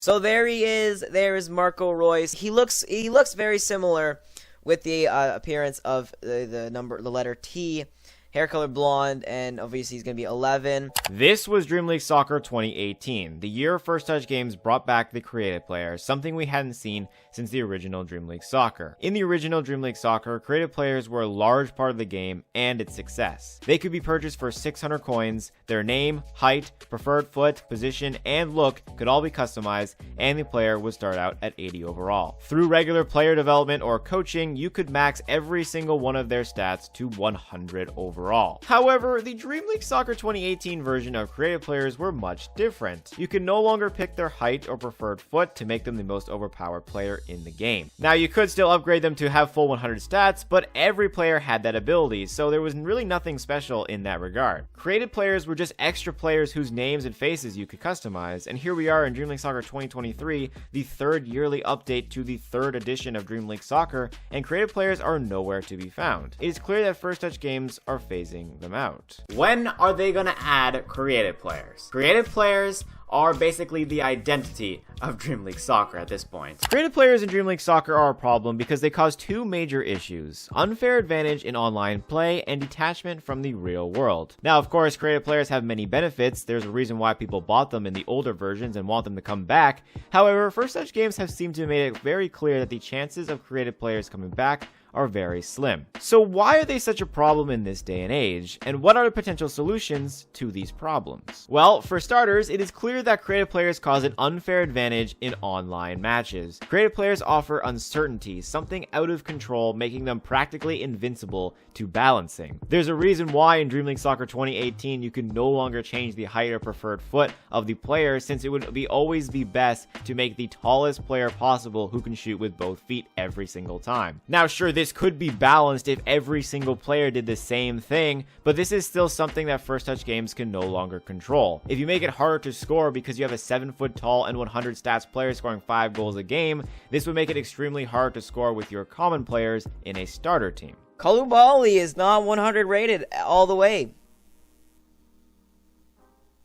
So there he is. There is Marco Royce. He looks very similar with the appearance of the letter T. Hair color blonde, and obviously he's going to be 11. This was Dream League Soccer 2018, the year First Touch Games brought back the creative players, something we hadn't seen since the original Dream League Soccer. In the original Dream League Soccer, creative players were a large part of the game and its success. They could be purchased for 600 coins, their name, height, preferred foot, position, and look could all be customized, and the player would start out at 80 overall. Through regular player development or coaching, you could max every single one of their stats to 100 overall. However, the Dream League Soccer 2018 version of creative players were much different. You could no longer pick their height or preferred foot to make them the most overpowered player in the game. Now, you could still upgrade them to have full 100 stats, but every player had that ability, so there was really nothing special in that regard. Created players were just extra players whose names and faces you could customize, and here we are in Dream League Soccer 2023, the third yearly update to the third edition of Dream League Soccer, and creative players are nowhere to be found. It is clear that First Touch Games are phasing them out. When are they gonna add creative players? Creative players are basically the identity of Dream League Soccer at this point. Creative players in Dream League Soccer are a problem because they cause two major issues: unfair advantage in online play and detachment from the real world. Now, of course, creative players have many benefits. There's a reason why people bought them in the older versions and want them to come back. However, First Touch Games have seemed to have made it very clear that the chances of creative players coming back are very slim. So why are they such a problem in this day and age, and what are the potential solutions to these problems? Well, for starters, it is clear that creative players cause an unfair advantage in online matches. Creative players offer uncertainty, something out of control, making them practically invincible to balancing. There's a reason why in Dream League Soccer 2018 you can no longer change the height or preferred foot of the player, since it would always be best to make the tallest player possible who can shoot with both feet every single time. Now, sure, this could be balanced if every single player did the same thing, but this is still something that First Touch Games can no longer control. If you make it harder to score because you have a 7-foot tall and 100 stats player scoring 5 goals a game, this would make it extremely hard to score with your common players in a starter team. Kalubali is not 100 rated all the way.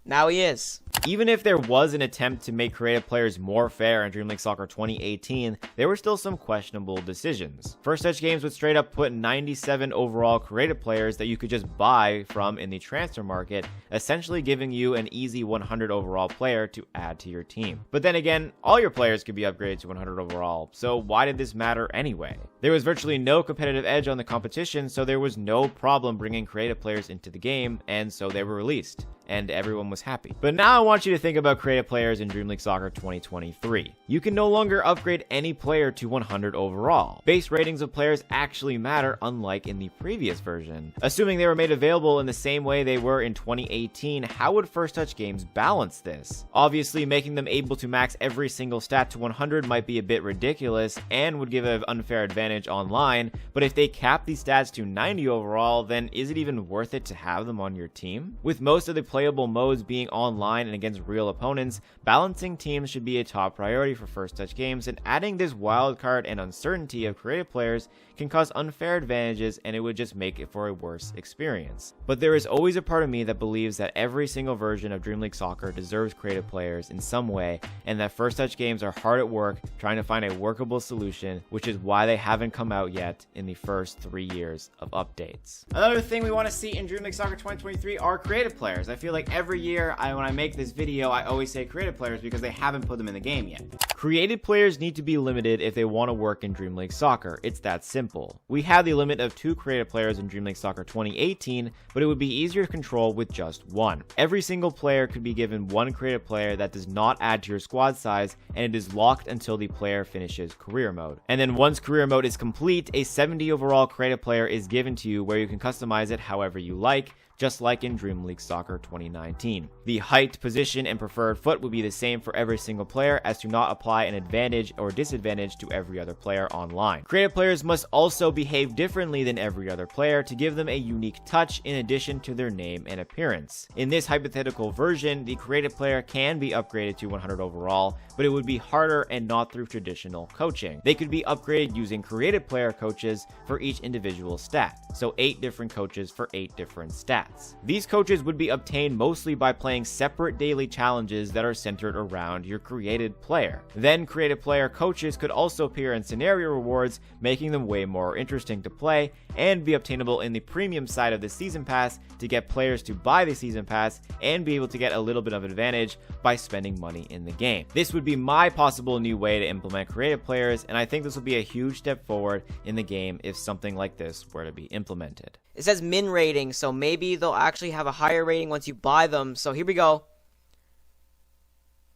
Now he is. Even if there was an attempt to make creative players more fair in Dream League Soccer 2018, there were still some questionable decisions. First Touch Games would straight up put 97 overall creative players that you could just buy from in the transfer market, essentially giving you an easy 100 overall player to add to your team. But then again, all your players could be upgraded to 100 overall, so why did this matter anyway? There was virtually no competitive edge on the competition, so there was no problem bringing creative players into the game, and so they were released, and everyone was happy. But now I want you to think about creative players in Dream League Soccer 2023. You can no longer upgrade any player to 100 overall. Base ratings of players actually matter, unlike in the previous version. Assuming they were made available in the same way they were in 2018, how would First Touch Games balance this? Obviously, making them able to max every single stat to 100 might be a bit ridiculous and would give an unfair advantage online, but if they cap these stats to 90 overall, then is it even worth it to have them on your team? With most of the playable modes being online and against real opponents, balancing teams should be a top priority for First Touch Games, and adding this wildcard and uncertainty of creative players can cause unfair advantages, and it would just make it for a worse experience. But there is always a part of me that believes that every single version of Dream League Soccer deserves creative players in some way, and that First Touch Games are hard at work trying to find a workable solution, which is why they haven't come out yet in the first 3 years of updates. Another thing we want to see in Dream League Soccer 2023 are creative players. I feel like every year when I make this video, I always say creative players because they haven't put them in the game yet. Creative players need to be limited if they want to work in Dream League Soccer. It's that simple. We have the limit of 2 creative players in Dream League Soccer 2018, but it would be easier to control with just 1. Every single player could be given 1 creative player that does not add to your squad size, and it is locked until the player finishes career mode. And then once career mode is complete, a 70 overall creative player is given to you where you can customize it however you like, just like in Dream League Soccer 2019. The height, position, and preferred foot would be the same for every single player, as to not apply an advantage or disadvantage to every other player online. Creative players must also behave differently than every other player to give them a unique touch in addition to their name and appearance. In this hypothetical version, the creative player can be upgraded to 100 overall, but it would be harder and not through traditional coaching. They could be upgraded using creative player coaches for each individual stat, so 8 different coaches for 8 different stats. stats. These coaches would be obtained mostly by playing separate daily challenges that are centered around your created player. Then created player coaches could also appear in scenario rewards, making them way more interesting to play, and be obtainable in the premium side of the season pass to get players to buy the season pass and be able to get a little bit of advantage by spending money in the game. This would be my possible new way to implement creative players, and I think this will be a huge step forward in the game if something like this were to be implemented. It says min rating, so maybe they'll actually have a higher rating once you buy them. So here we go.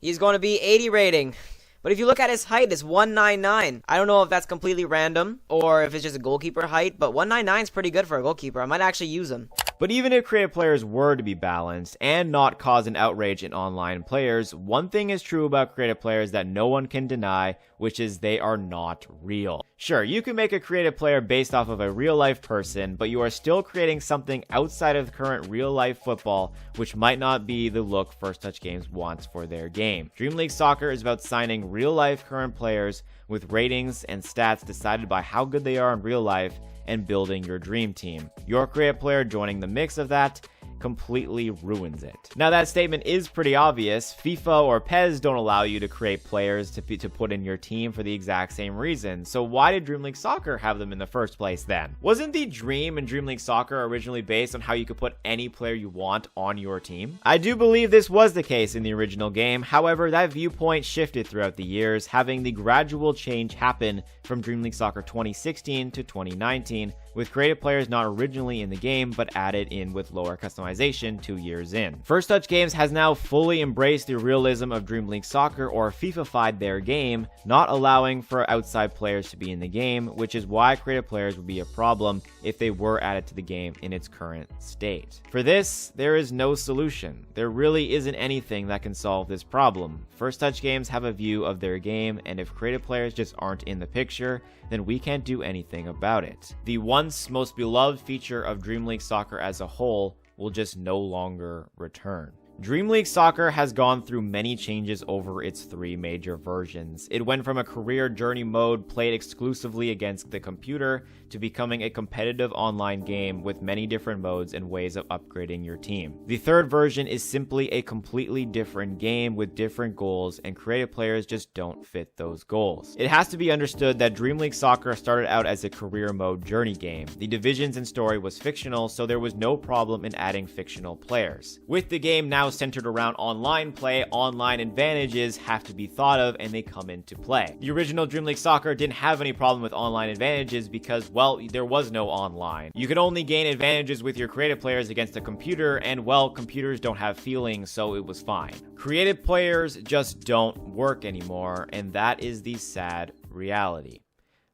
He's going to be 80 rating. But if you look at his height, it's 199. I don't know if that's completely random or if it's just a goalkeeper height, but 199 is pretty good for a goalkeeper. I might actually use him. But even if creative players were to be balanced and not cause an outrage in online players, one thing is true about creative players that no one can deny, which is they are not real. Sure, you can make a creative player based off of a real-life person, but you are still creating something outside of current real-life football, which might not be the look First Touch Games wants for their game. Dream League Soccer is about signing real-life current players with ratings and stats decided by how good they are in real life and building your dream team. Your creative player joining the mix of that completely ruins it. Now that statement is pretty obvious. FIFA or PES don't allow you to create players to put in your team for the exact same reason. So why did Dream League Soccer have them in the first place then? Wasn't the dream in Dream League Soccer originally based on how you could put any player you want on your team? I do believe this was the case in the original game. However, that viewpoint shifted throughout the years, having the gradual change happen from Dream League Soccer 2016 to 2019, with creative players not originally in the game but added in with lower customization 2 years in. First Touch Games has now fully embraced the realism of Dream League Soccer, or FIFA-fied their game, not allowing for outside players to be in the game, which is why creative players would be a problem if they were added to the game in its current state. For this, there is no solution. There really isn't anything that can solve this problem. First Touch Games have a view of their game, and if creative players just aren't in the picture, then we can't do anything about it. The once most beloved feature of Dream League Soccer as a whole will just no longer return. Dream League Soccer has gone through many changes over its 3 major versions. It went from a career journey mode played exclusively against the computer to becoming a competitive online game with many different modes and ways of upgrading your team. The 3rd version is simply a completely different game with different goals, and creative players just don't fit those goals. It has to be understood that Dream League Soccer started out as a career mode journey game. The divisions and story was fictional, so there was no problem in adding fictional players. With the game now centered around online play, online advantages have to be thought of and they come into play. The original Dream League Soccer didn't have any problem with online advantages because, well, there was no online. You could only gain advantages with your creative players against a computer, and, well, computers don't have feelings, so it was fine. Creative players just don't work anymore, and that is the sad reality.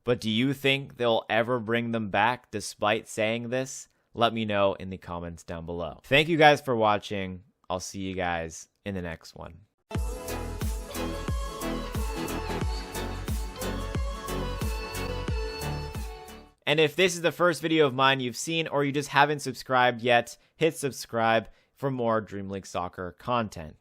But do you think they'll ever bring them back despite saying this? Let me know in the comments down below. Thank you guys for watching. I'll see you guys in the next one. And if this is the first video of mine you've seen, or you just haven't subscribed yet, hit subscribe for more Dream League Soccer content.